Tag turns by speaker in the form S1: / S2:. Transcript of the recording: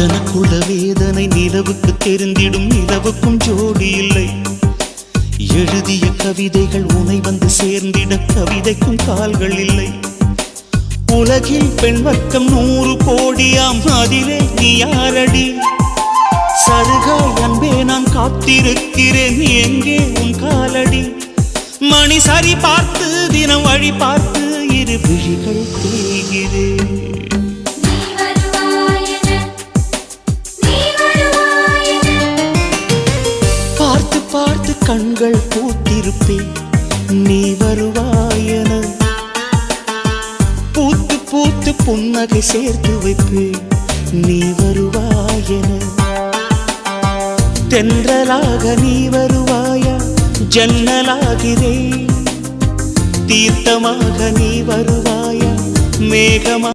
S1: எனக்குள்ள வேதனை நிலவுக்கு தெரிந்திடும், நிலவுக்கும் ஜோடி இல்லை. எழுதிய கவிதைகள் உனை வந்து சேர்ந்திட கவிதைக்கும் கால்கள் இல்லை. உலகில் பெண் வர்க்கம் 100 கோடியாம், அதிலே நீ யாரடி? சருகாய் அன்பே நான் காத்திருக்கிறேன், எங்கே உன் காலடி? மணி சரி பார்த்து தினம் வழி பார்த்து இரு விழிகள் தேய்கிறேன். பார்த்து பார்த்து கண்கள் பூத்திருப்பேன், நீ வருவாயென. பூத்து பூத்து புன்னகை சேர்த்து வைப்பேன், நீ வருவாயென. தென்றலாக நீ வருவாயா? ஜன்னலாகிறேன். தீர்த்தமாக நீ வருவாயா? மேகமா